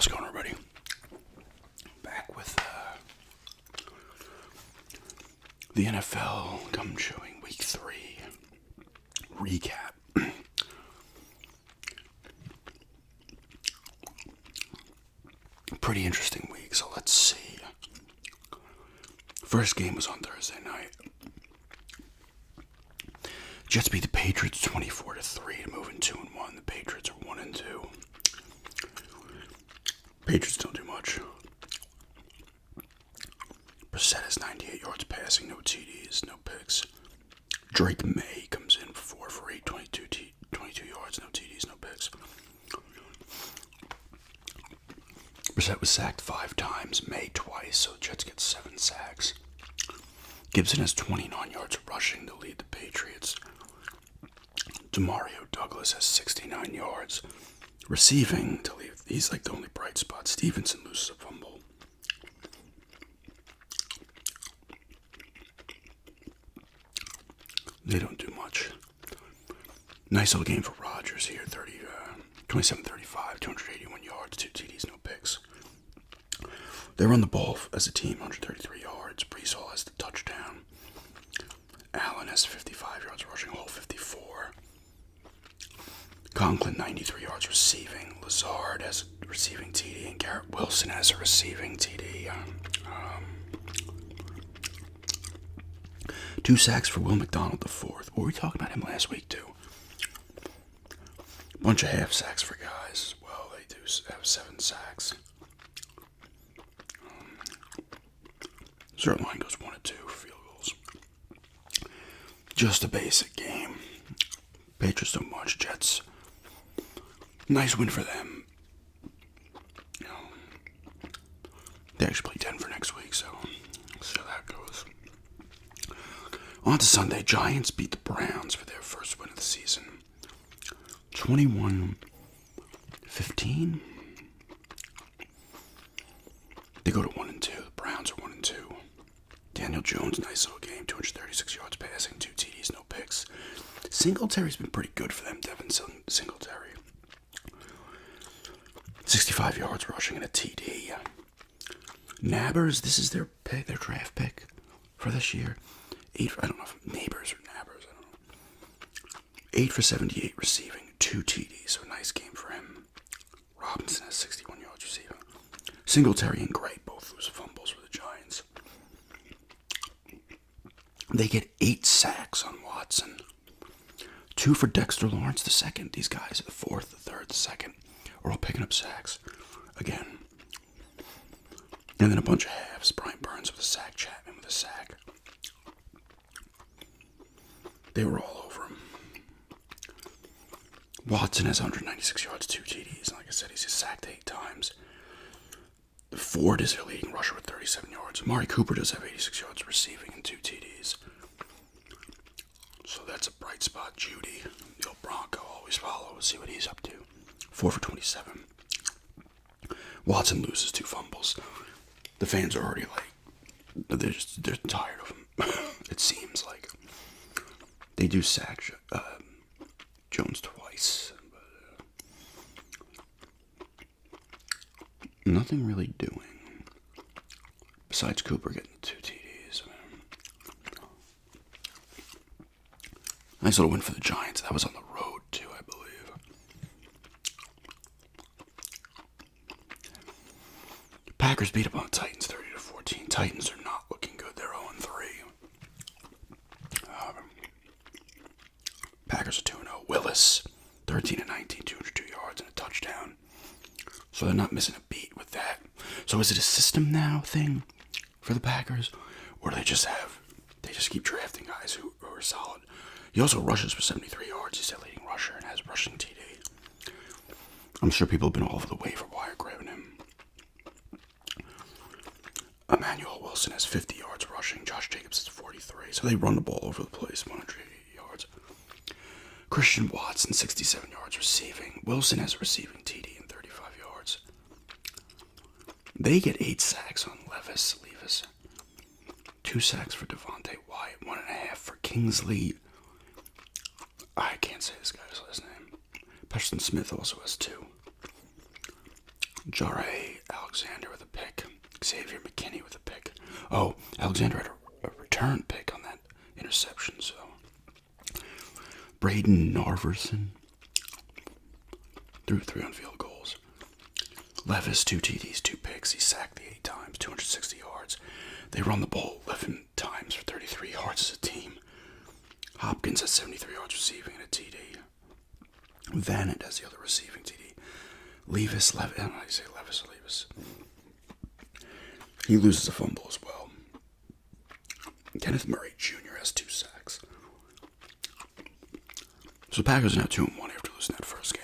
How's it going, everybody? Back with the NFL come showing week 3 recap. Pretty interesting week, so let's see. First game was on Thursday night. Jets beat the Patriots 24-3 to move in 2-1. The Patriots are 1-2. Patriots don't do much. Brissett has 98 yards passing, no TDs, no picks. Drake May comes in 4 for 8, 22 yards, no TDs, no picks. Brissett was sacked 5 times, May twice, so the Jets get 7 sacks. Gibson has 29 yards rushing to lead the Patriots. Demario Douglas has 69 yards receiving to lead. He's like the only bright spot. Stevenson loses a fumble. They don't do much. Nice little game for Rodgers here. 27-35, 281 yards, 2 TDs, no picks. They run the ball as a team, 133 yards. Brees Hall has the touchdown. Allen has 55 yards rushing, Hall 54. Conklin 93 yards receiving. Lazard has a receiving TD, and Garrett Wilson has a receiving TD. 2 sacks for Will McDonald the fourth. Were we talking about him last week too? Bunch of half sacks for guys. Well, they do have 7 sacks. Zerline goes 1-2 field goals. Just a basic game. Patriots don't much. Jets. Nice win for them. They actually play Denver next week, so we'll see how that goes. On to Sunday. Giants beat the Browns for their first win of the season. 21-15. They go to 1-2. The Browns are 1-2. Daniel Jones, nice little game. 236 yards passing, 2 TDs, no picks. Singletary's been pretty good for them. Devin Singletary. 65 yards rushing and a TD. Nabbers, this is their pick, their draft pick for this year. I don't know if Neighbors or Nabbers, I don't know. 8 for 78 receiving, 2 TDs, so a nice game for him. Robinson has 61 yards receiving. Singletary and Gray both lose fumbles for the Giants. They get 8 sacks on Watson. 2 for Dexter Lawrence the second. These guys are the fourth, the third, the second. Are all picking up sacks again. And then a bunch of halves. Brian Burns with a sack, Chapman with a sack. They were all over him. Watson has 196 yards, 2 TDs. And like I said, he's sacked 8 times. Ford is their leading rusher with 37 yards. Amari Cooper does have 86 yards receiving and 2 TDs. So that's a bright spot. Judy, the old Bronco, always follow. We'll see what he's up to. 4 for 27. Watson loses 2 fumbles. The fans are already like, they're tired of him. It seems like they do sack Jones twice, but nothing really doing besides Cooper getting 2 TDs. Nice little win for the Giants. That was on the road too, I believe. Packers beat up on the Titans 30-14. Titans are not looking good. They're 0-3. Packers are 2-0. Willis, 13-19, 202 yards and a touchdown. So they're not missing a beat with that. So is it a system now thing for the Packers? Or do they just keep drafting guys who are solid? He also rushes for 73 yards. He's their leading rusher and has rushing TD. I'm sure people have been all over the waiver wire grabbing him. Emmanuel Wilson has 50 yards rushing. Josh Jacobs has 43. So they run the ball over the place, 180 yards. Christian Watson, 67 yards receiving. Wilson has a receiving TD and 35 yards. They get 8 sacks on Levis. 2 sacks for Devontae Wyatt. 1.5 for Kingsley. I can't say this guy's last name. Preston Smith also has 2. Jare Alexander with a pick. Xavier McKinney with a pick. Oh, Alexander had a return pick on that interception, so. Braden Narverson threw 3 on field goals. Levis, 2 TDs, 2 picks. He sacked the 8 times, 260 yards. They run the ball 11 times for 33 yards as a team. Hopkins has 73 yards receiving and a TD. Vanant has the other receiving TD. Levis, I don't know how you say Levis or Levis. He loses a fumble as well. Kenneth Murray Jr. has 2 sacks. So the Packers are now 2-1 after losing that first game.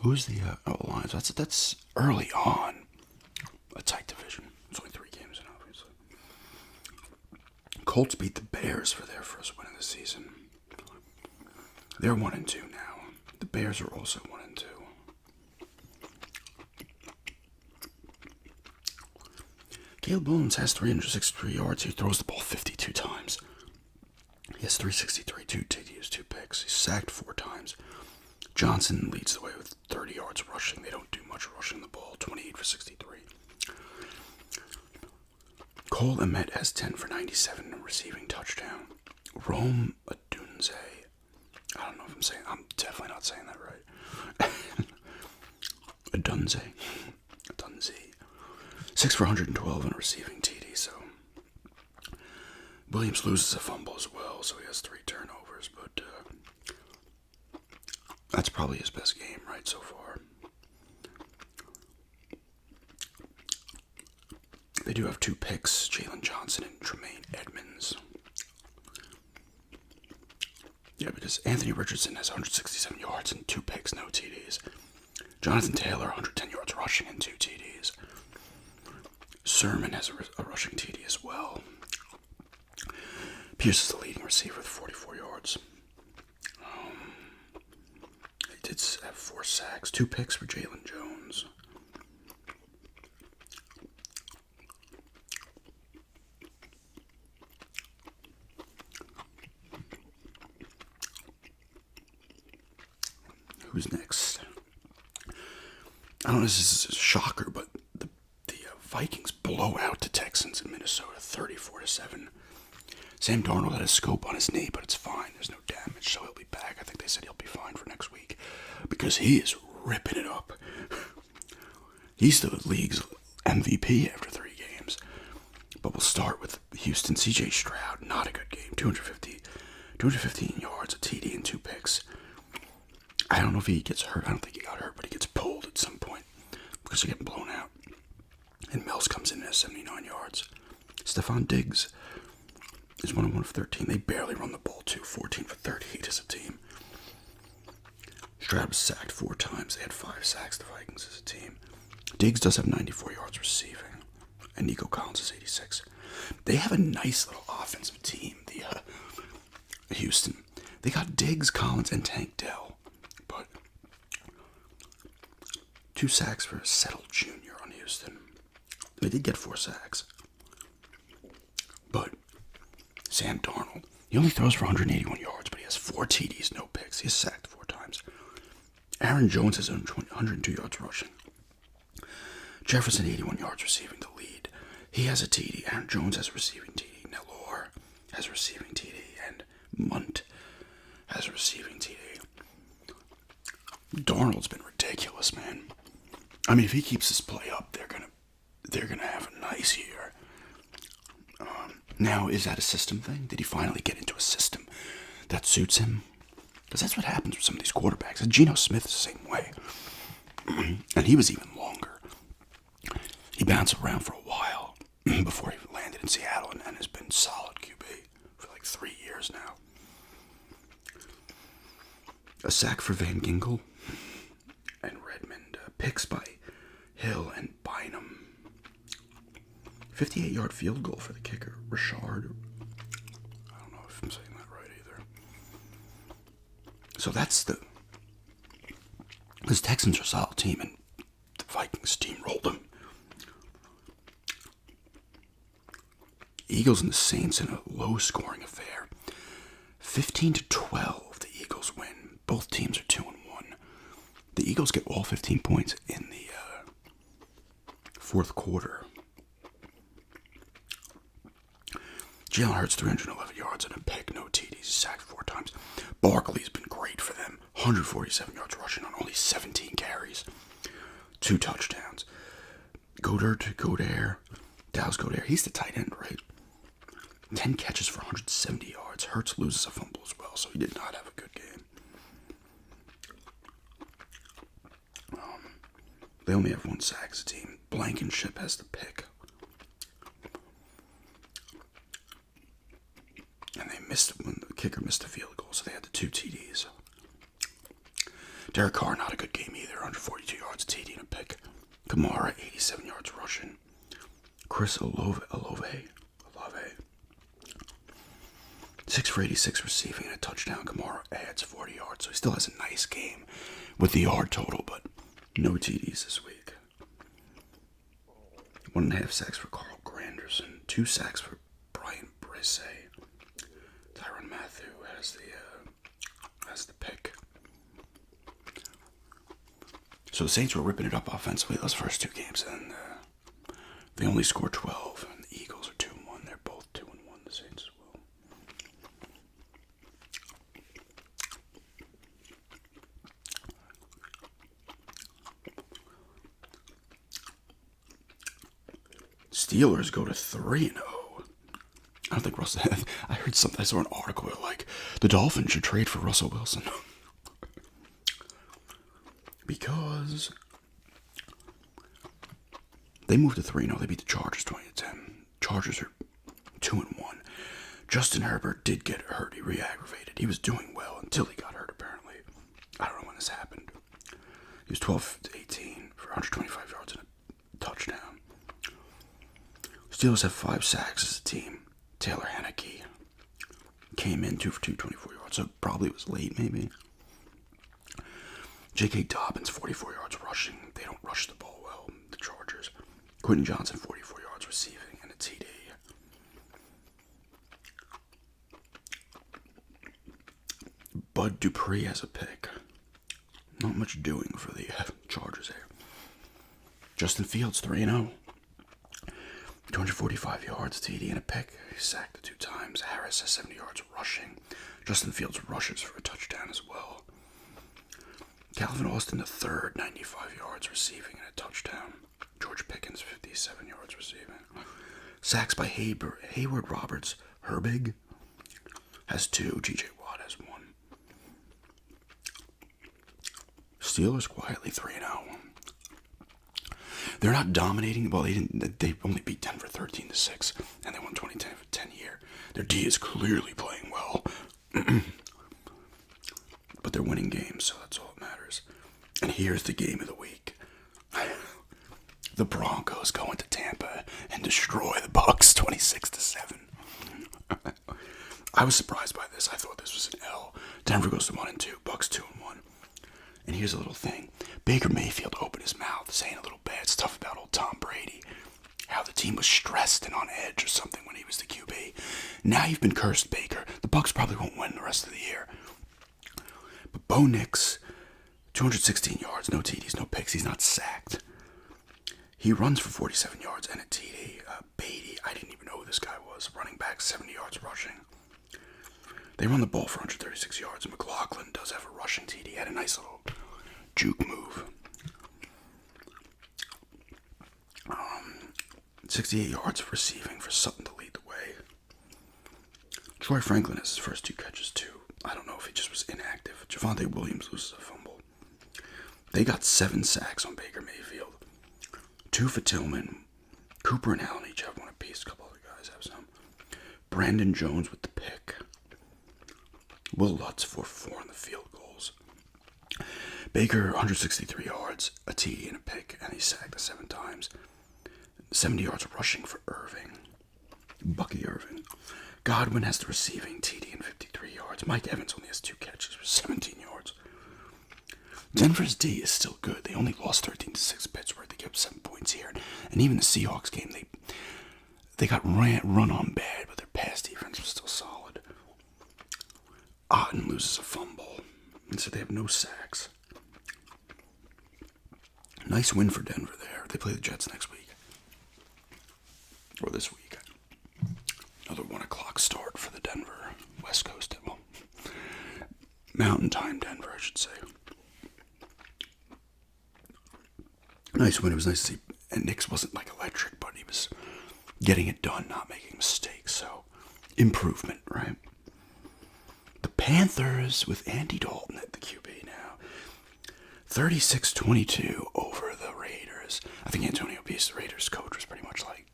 Who's the Lions? That's early on. A tight division. It's only 3 games in, obviously. Colts beat the Bears for their first win of the season. They're 1-2 now. The Bears are also 1-2. Caleb Williams has 363 yards. He throws the ball 52 times. He has 363, 2 TDs, 2 picks. He's sacked 4 times. Johnson leads the way with 30 yards rushing. They don't do much rushing the ball. 28 for 63. Cole Emet has 10 for 97 and receiving touchdown. Rome Adunze. I don't know if I'm definitely not saying that right. Adunze. 6 for 112 and a receiving TD, so. Williams loses a fumble as well, so he has 3 turnovers, but that's probably his best game, right, so far. They do have 2 picks, Jalen Johnson and Tremaine Edmonds. Yeah, because Anthony Richardson has 167 yards and 2 picks, no TDs. Jonathan Taylor, 110 yards rushing and 2 TDs. Sermon has a rushing TD as well. Pierce is the leading receiver with 44 yards. He did have 4 sacks, 2 picks for Jalen Jones. Who's next? I don't know if this is a shocker, but the Vikings blow out the Texans in Minnesota 34-7. Sam Darnold had a scope on his knee, but it's fine. There's no damage, so he'll be back. I think they said he'll be fine for next week because he is ripping it up. He's the league's MVP after 3 games. But we'll start with Houston. CJ Stroud, not a good game. 215 yards, a TD, and 2 picks. I don't know if he gets hurt. I don't think he got hurt, but he gets pulled at some point because they're getting blown out. And Mills comes in at 79 yards. Stephon Diggs is 1 of 13. They barely run the ball, too. 14 for 38 as a team. Stroud was sacked 4 times. They had 5 sacks, the Vikings, as a team. Diggs does have 94 yards receiving. And Nico Collins is 86. They have a nice little offensive team, the Houston. They got Diggs, Collins, and Tank Dell. But 2 sacks for Settle Jr. on Houston. They did get 4 sacks. But Sam Darnold, he only throws for 181 yards, but he has 4 TDs, no picks. He's sacked 4 times. Aaron Jones has 102 yards rushing. Jefferson, 81 yards receiving the lead. He has a TD. Aaron Jones has a receiving TD. Nelor has a receiving TD. And Munt has a receiving TD. Darnold's been ridiculous, man. I mean, if he keeps this play up, they're gonna have a nice year. Now, is that a system thing? Did he finally get into a system that suits him? Because that's what happens with some of these quarterbacks. And Geno Smith is the same way. And he was even longer. He bounced around for a while before he landed in Seattle and has been solid QB for like 3 years now. A sack for Van Ginkel and Redmond. Picks by Hill and Bynum. 58-yard field goal for the kicker, Richard. I don't know if I'm saying that right either. So that's because Texans are a solid team and the Vikings steamrolled them. Eagles and the Saints in a low-scoring affair. 15-12, the Eagles win. Both teams are 2-1. The Eagles get all 15 points in the fourth quarter. Jalen Hurts, 311 yards and a pick, no TDs, sacked 4 times. Barkley's been great for them. 147 yards rushing on only 17 carries. 2 touchdowns. Dallas Goedert, he's the tight end, right? 10 catches for 170 yards. Hurts loses a fumble as well, so he did not have a good game. They only have 1 sack as a team. Blankenship has the pick. And they missed when the kicker missed the field goal, so they had the 2 TDs. Derek Carr, not a good game either. 142 yards, TD and a pick. Kamara, 87 yards rushing. Chris Olave, 6 for 86 receiving and a touchdown. Kamara adds 40 yards, so he still has a nice game with the yard total, but no TDs this week. 1.5 sacks for Carl Granderson. 2 sacks for Brian Brise. Tyrann Mathieu has the pick. So the Saints were ripping it up offensively those first 2 games, and they only scored 12, and the Eagles are 2-1. They're both 2-1, the Saints as well. Steelers go to 3-0. I don't think Russell. I heard something. I saw an article like the Dolphins should trade for Russell Wilson because they moved to 3-0. They beat the Chargers 20-10. Chargers are 2-1. Justin Herbert did get hurt. He re-aggravated. He was doing well until he got hurt. Apparently, I don't know when this happened. He was 12-18 for 125 yards and a touchdown. Steelers have 5 sacks as a team. Taylor Heineke came in 2 for 224 yards, so probably it was late maybe. J.K. Dobbins, 44 yards rushing. They don't rush the ball well, the Chargers. Quentin Johnson, 44 yards receiving and a TD. Bud Dupree has a pick. Not much doing for the Chargers there. Justin Fields, 3-0. 245 yards, TD and a pick. He sacked 2 times. Harris has 70 yards rushing. Justin Fields rushes for a touchdown as well. Calvin Austin, the third, 95 yards receiving and a touchdown. George Pickens, 57 yards receiving. Sacks by Hayward Roberts. Herbig has 2. J.J. Watt has 1. Steelers quietly 3-0. They're not dominating. Well, they only beat Denver 13-6, and they won 2010 for 10 year. Their D is clearly playing well, but they're winning games, so that's all that matters. And here's the game of the week: the Broncos go into Tampa and destroy the Bucs 26-7. I was surprised by this. I thought this was an L. Denver goes to 1-2, Bucs 2-1. And here's a little thing. Baker Mayfield opened his mouth saying a little bad stuff about old Tom Brady. How the team was stressed and on edge or something when he was the QB. Now you've been cursed, Baker. The Bucs probably won't win the rest of the year. But Bo Nix, 216 yards, no TDs, no picks. He's not sacked. He runs for 47 yards and a TD. Beatty, I didn't even know who this guy was. Running back, 70 yards rushing. They run the ball for 136 yards. McLaughlin does have a rushing TD. He had a nice little juke move. 68 yards of receiving for Sutton to lead the way. Troy Franklin has his first 2 catches too. I don't know if he just was inactive. Javonte Williams loses a fumble. They got 7 sacks on Baker Mayfield. 2 for Tillman. Cooper and Allen each have 1 apiece. A couple other guys have some. Brandon Jones with the pick. Will Lutz 4-4 on the field goals. Baker, 163 yards, a TD and a pick, and he sacked 7 times. 70 yards rushing for Irving. Bucky Irving. Godwin has the receiving, TD and 53 yards. Mike Evans only has 2 catches for 17 yards. Denver's D is still good. They only lost 13-6 Pittsburgh. They gave up 7 points here. And even the Seahawks game, they got run on bad, but their pass defense was still solid. loses a fumble. And so they have no sacks. Nice win for Denver there. They play the Jets next week. Or this week. Another 1 o'clock start for the Denver West Coast. Well, Mountain Time Denver, I should say. Nice win. It was nice to see. And Nix wasn't like electric, but he was getting it done, not making mistakes. So, improvement, right? The Panthers with Andy Dalton at the QB now. 36-22 over the Raiders. I think Antonio Pierce, the Raiders coach, was pretty much like,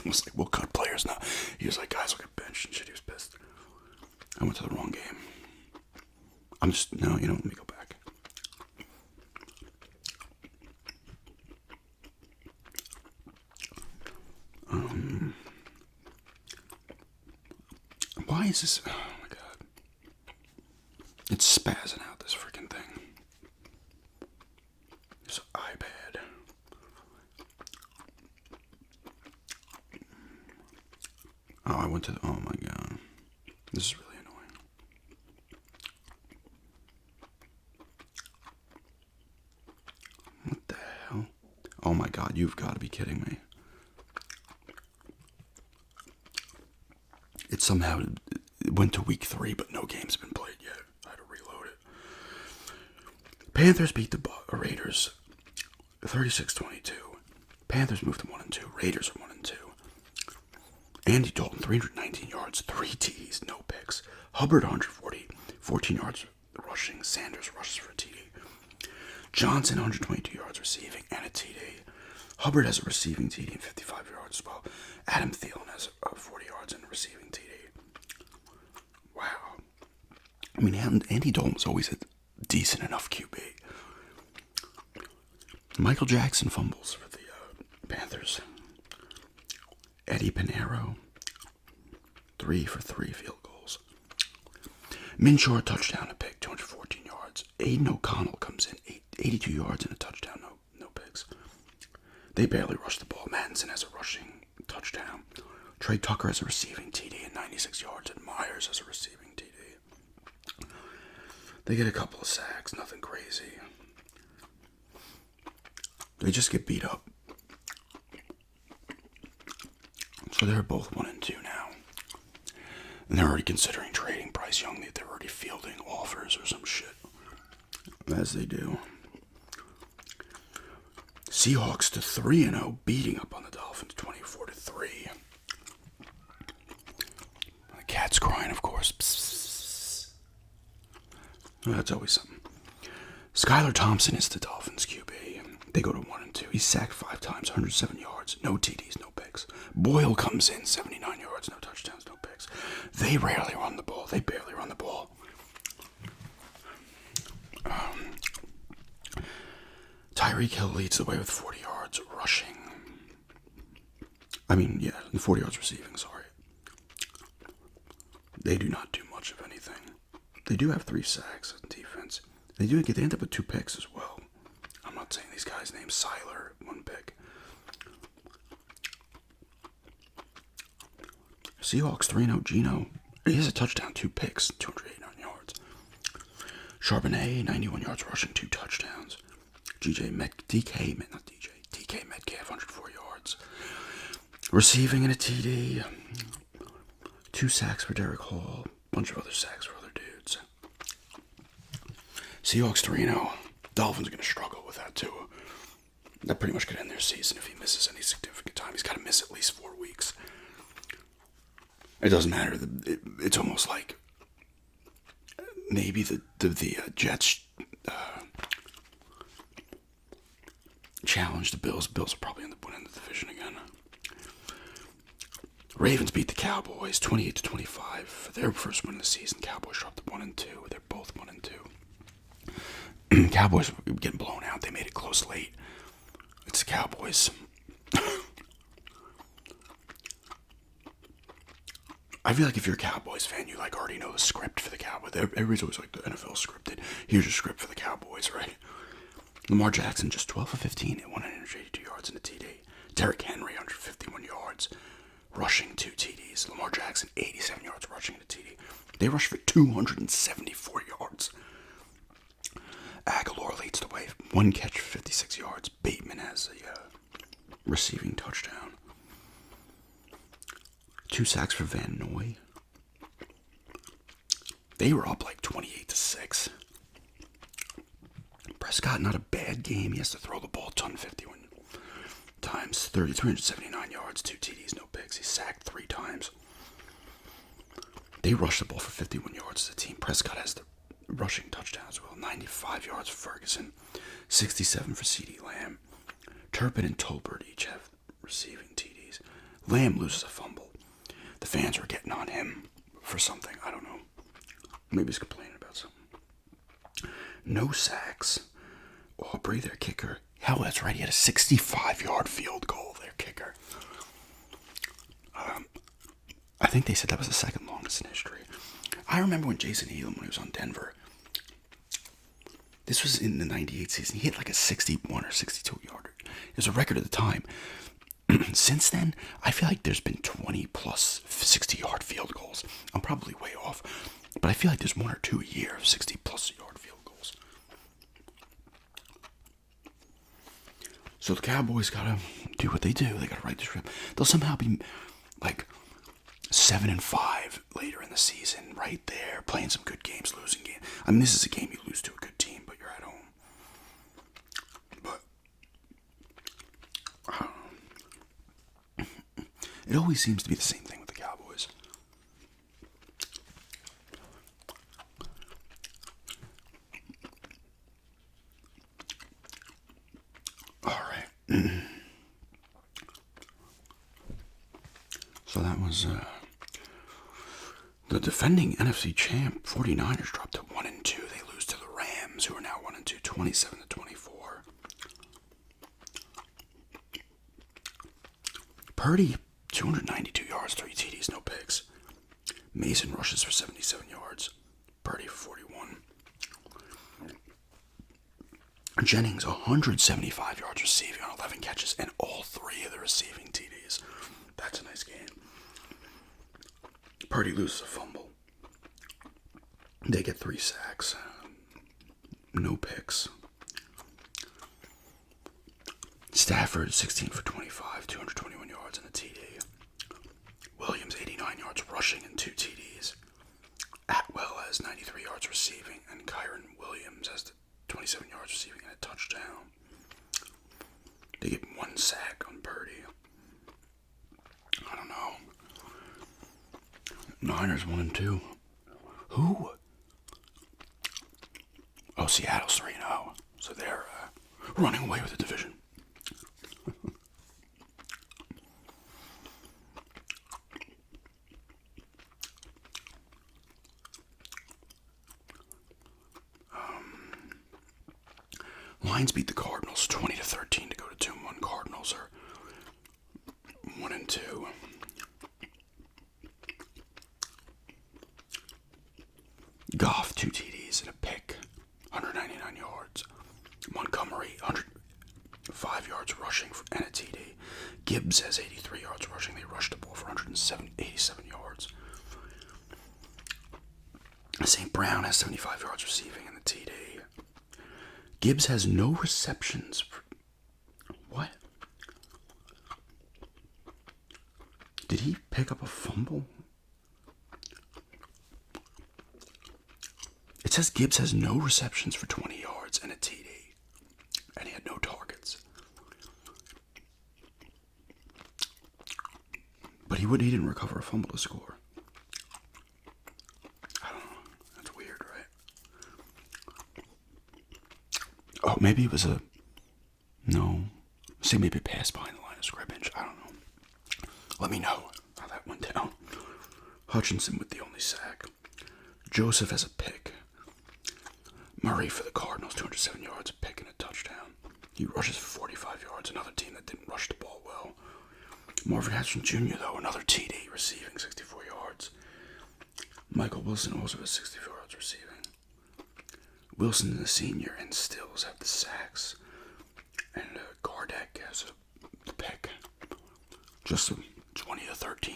was like, we'll cut players now. He was like, guys, look at bench and shit. He was pissed. I went to the wrong game. Let me go back. Why is this? Oh my god. It's spazzing out, this freaking thing. This iPad. Oh, I went to the. Oh my god. This is really annoying. What the hell? Oh my god, you've got to be kidding me. It somehow went to week 3, but no games have been played yet. I had to reload it. Panthers beat the Raiders 36-22. Panthers moved to 1-2. Raiders are 1-2. Andy Dalton, 319 yards, 3 TDs, no picks. Hubbard, 14 yards rushing. Sanders rushes for a TD. Johnson, 122 yards receiving and a TD. Hubbard has a receiving TD and 55 yards as well. Adam Thielen has 40 yards and a receiving TD. Wow. I mean, Andy Dalton was always a decent enough QB. Michael Jackson fumbles for the Panthers. Eddie Pinheiro, 3 for 3 field goals. Minshew, touchdown, a pick, 214 yards. Aiden O'Connell comes in, 82 yards and a touchdown, no picks. They barely rush the ball. Madison has a rushing touchdown. Trey Tucker has a receiving TD and 96 yards, and Myers has a receiving TD. They get a couple of sacks, nothing crazy. They just get beat up. So they're both 1-2 now. And they're already considering trading Bryce Young. They're already fielding offers or some shit. As they do. Seahawks to 3-0, beating up on the Dolphins 24-3. The cat's crying, of course. Psst. Well, that's always something. Skylar Thompson is the Dolphins QB. They go to 1-2. He's sacked 5 times, 107 yards, no TDs, no picks. Boyle comes in, 79 yards, no touchdowns, no picks. They rarely run the ball. They barely run the ball. Tyreek Hill leads the way with 40 yards rushing. 40 yards receiving, sorry. They do not do much of anything. They do have 3 sacks on defense. They end up with 2 picks as well. I'm not saying these guys named Siler, 1 pick. Seahawks 3-0, Geno. He has a touchdown, 2 picks, 289 yards. Charbonnet, 91 yards rushing, 2 touchdowns. DK Metcalf, 104 yards. Receiving in a TD. 2 sacks for Derek Hall. Bunch of other sacks for other dudes. Seahawks 3-0. Dolphins are going to struggle with that too. That pretty much could end their season if he misses any significant time. He's got to miss at least 4 weeks. It doesn't matter. It's almost like maybe the Jets challenge the Bills. Bills will probably end up winning the division again. Ravens beat the Cowboys 28-25 for their first win of the season. Cowboys dropped to 1-2. They're both 1-2. Cowboys were getting blown out. They made it close late. It's the Cowboys. I feel like if you're a Cowboys fan, you already know the script for the Cowboys. Everybody's always like, the NFL scripted. Here's your script for the Cowboys, right? Lamar Jackson just 12 of 15 at 182 yards and a TD. Derrick Henry 151 yards, rushing 2 TDs. Lamar Jackson, 87 yards rushing and a TD. They rushed for 274 yards. Aguilar leads the way. 1 catch, 56 yards. Bateman has a receiving touchdown. 2 sacks for Van Noy. They were up like 28-6. Prescott, not a bad game. He has to throw the ball a ton, 51 times, 379 yards, 2 TDs, no picks. He sacked 3 times. They rushed the ball for 51 yards as a team. Prescott has the rushing touchdown as well. 95 yards for Ferguson, 67 for CeeDee Lamb. Turpin and Tolbert each have receiving TDs. Lamb loses a fumble. The fans are getting on him for something. I don't know. Maybe he's complaining about something. No sacks. Aubrey, their kicker. Hell, that's right. He had a 65-yard field goal, their kicker. I think they said that was the second longest in history. I remember when Jason Elam, when he was on Denver, this was in the 98 season, he hit like a 61 or 62-yarder. It was a record at the time. Since then, I feel like there's been 20-plus 60-yard field goals. I'm probably way off, but I feel like there's 1 or 2 a year of 60-plus yard field goals. So the Cowboys gotta do what they do. They gotta right the ship. They'll somehow be like 7-5 later in the season, right there, playing some good games, losing games. I mean, this is a game you lose to a good team, but you're at home. But I don't know. It always seems to be the same thing with the Cowboys. All right. So that was the defending NFC champ 49ers dropped to 1-2. They lose to the Rams, who are now 1-2, 27-24. Purdy, 292 yards, 3 TDs, no picks. Mason rushes for 77 yards. Purdy for 41. Jennings, 175 yards receiving on 11 catches, and all 3 of the receiving TDs. That's a nice game. Purdy loses a fumble. They get 3 sacks. No picks. Stafford, 16 for 25, 221 yards and a TD. Williams, 89 yards rushing and 2 TDs. Atwell has 93 yards receiving, and Kyron Williams has 27 yards receiving and a touchdown. They get 1 sack on Purdy. I don't know. Niners 1-2. Who? Oh, Seattle's 3-0. So they're running away with the division. Lions beat the Cardinals 20-13 to go to 2-1. Cardinals are 1-2. Goff, 2 TDs and a pick, 199 yards. Montgomery, 105 yards rushing and a TD. Gibbs has 83 yards rushing. They rushed the ball for 187 yards. St. Brown has 75 yards receiving and a TD. Gibbs has no receptions. What? Did he pick up a fumble? It says Gibbs has no receptions for 20 yards and a TD. And he had no targets. But he didn't recover a fumble to score. I don't know. That's weird, right? Oh, maybe it was no. Say maybe a pass behind the line of scrimmage. I don't know. Let me know how that went down. Hutchinson with the only sack. Joseph has a pick. Murray for the Cardinals, 207 yards, a pick and a touchdown. He rushes for 45 yards, another team that didn't rush the ball well. Marvin Harrison Jr., though, another TD, receiving 64 yards. Michael Wilson also has 64 yards receiving. Wilson is a senior, and Stills have the sacks. And Gardeck has a pick. Just a 20-13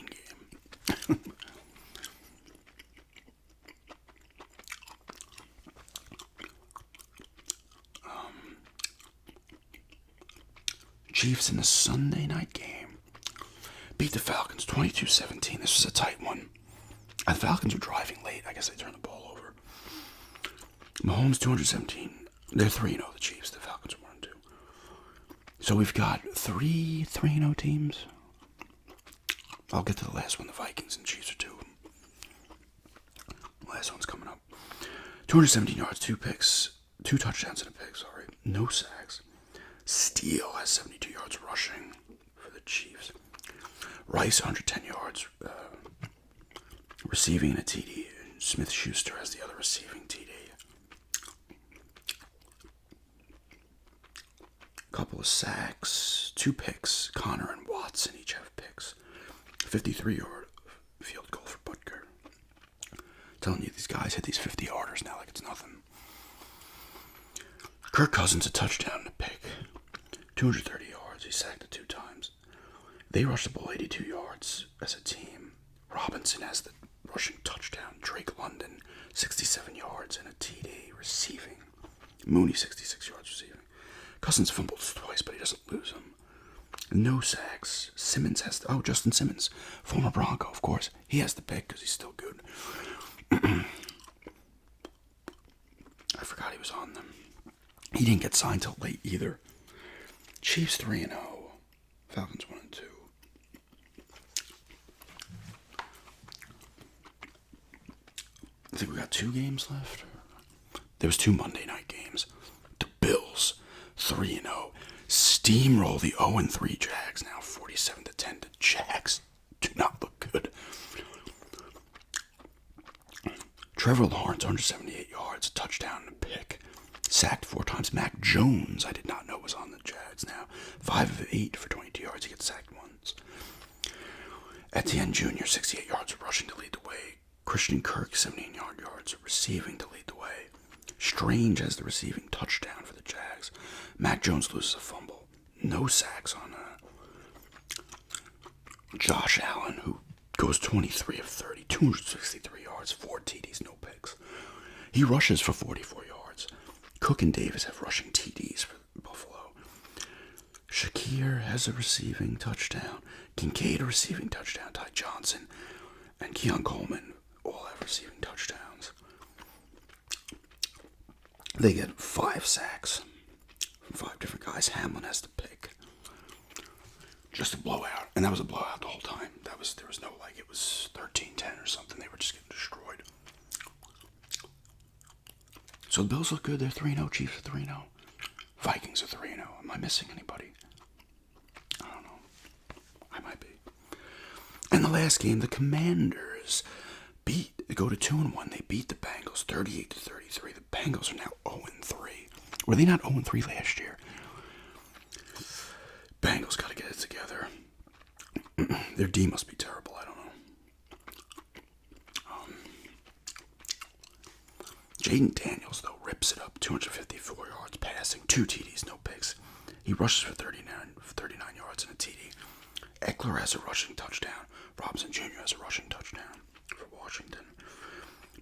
Chiefs in a Sunday night game beat the Falcons 22-17. This was a tight one. The Falcons were driving late. I guess they turned the ball over. Mahomes 217. They're 3-0, the Chiefs. The Falcons are 1-2. So we've got three 3-0 teams. I'll get to the last one. The Vikings and Chiefs are 2. Last one's coming up. 217 yards, 2 picks, 2 touchdowns and a pick, sorry. No sacks. Steele has 72 yards rushing for the Chiefs. Rice, 110 yards receiving and a TD. Smith-Schuster has the other receiving TD. Couple of sacks, 2 picks. Connor and Watson each have picks. 53-yard field goal for Butker. Telling you, these guys hit these 50-yarders now like it's nothing. Kirk Cousins, a touchdown and a pick. 230 yards. He sacked it 2 times. They rushed the ball 82 yards as a team. Robinson has the rushing touchdown. Drake London, 67 yards and a TD receiving. Mooney, 66 yards receiving. Cousins fumbles twice, but he doesn't lose them. No sacks. Simmons has Justin Simmons, former Bronco, of course. He has the pick because he's still good. I forgot he was on them. He didn't get signed till late either. Chiefs 3-0. Falcons 1-2. I think we got 2 games left. There was 2 Monday night games. The Bills 3-0. Steamroll the 0-3 Jags now 47-10. The Jags do not look good. Trevor Lawrence 178 yards, a touchdown and a pick. Sacked 4 times. Mac Jones, I did not know was on the Jags now. 5 of 8 for 22 yards. He gets sacked once. Etienne Jr., 68 yards rushing to lead the way. Christian Kirk, 79 yards receiving to lead the way. Strange has the receiving touchdown for the Jags. Mac Jones loses a fumble. No sacks on Josh Allen, who goes 23 of 30, 263 yards, 4 TDs, no picks. He rushes for 44 yards. Cook and Davis have rushing TDs for Buffalo. Shakir has a receiving touchdown. Kincaid a receiving touchdown. Ty Johnson and Keon Coleman all have receiving touchdowns. They get 5 sacks from 5 different guys. Hamlin has the pick. Just a blowout. And that was a blowout the whole time. There was no, like, it was 13-10 or something. They were just getting destroyed. So the Bills look good. They're 3-0. Chiefs are 3-0. Vikings are 3-0. Am I missing anybody? I don't know. I might be. And the last game, the Commanders go to 2-1. They beat the Bengals 38-33. The Bengals are now 0-3. Were they not 0-3 last year? Bengals got to get it together. Their D must be terrible. I don't know. Jaden Daniels, though, rips it up. 254 yards passing. 2 TDs, no picks. He rushes for 39 yards and a TD. Eckler has a rushing touchdown. Robinson Jr. has a rushing touchdown for Washington.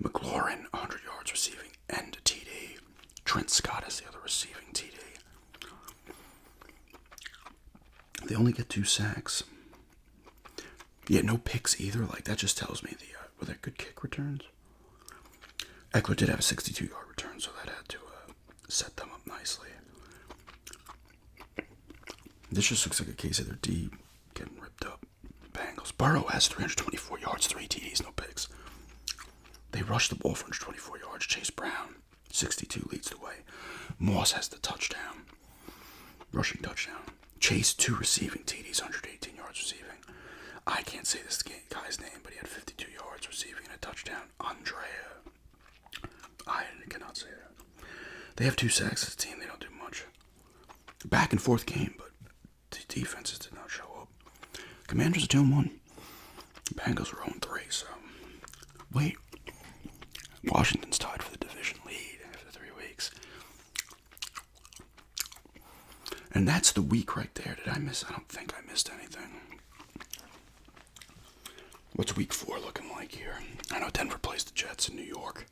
McLaurin, 100 yards receiving and a TD. Trent Scott has the other receiving TD. They only get 2 sacks. Yeah, no picks either. Like, that just tells me were there good kick returns? Eckler did have a 62-yard return, so that had to set them up nicely. This just looks like a case of their D getting ripped up. Bengals. Burrow has 324 yards, 3 TDs, no picks. They rush the ball for 124 yards. Chase Brown, 62, leads the way. Moss has the touchdown. Rushing touchdown. Chase, 2 receiving TDs, 118 yards receiving. I can't say this guy's name, but he had 52 yards receiving and a touchdown. Andrea. I cannot say that. They have 2 sacks as a team. They don't do much. Back and forth game, but the defenses did not show up. Commanders are 2-1. Bengals are 0-3, so... Wait. Washington's tied for the division lead after 3 weeks. And that's the week right there. Did I miss? I don't think I missed anything. What's week 4 looking like here? I know Denver plays the Jets in New York.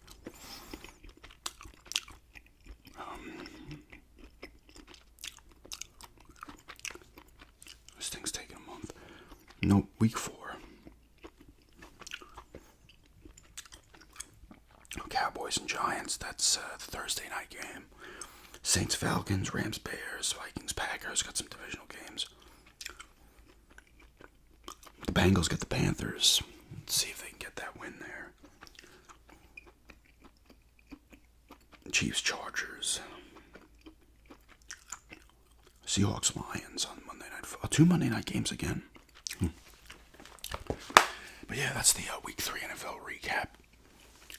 Nope, week 4. Cowboys and Giants, that's the Thursday night game. Saints, Falcons, Rams, Bears, Vikings, Packers, got some divisional games. The Bengals get the Panthers. Let's see if they can get that win there. Chiefs, Chargers. Seahawks, Lions on Monday night. 2 Monday night games again. But yeah, that's the week 3 NFL recap.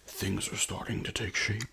Things are starting to take shape.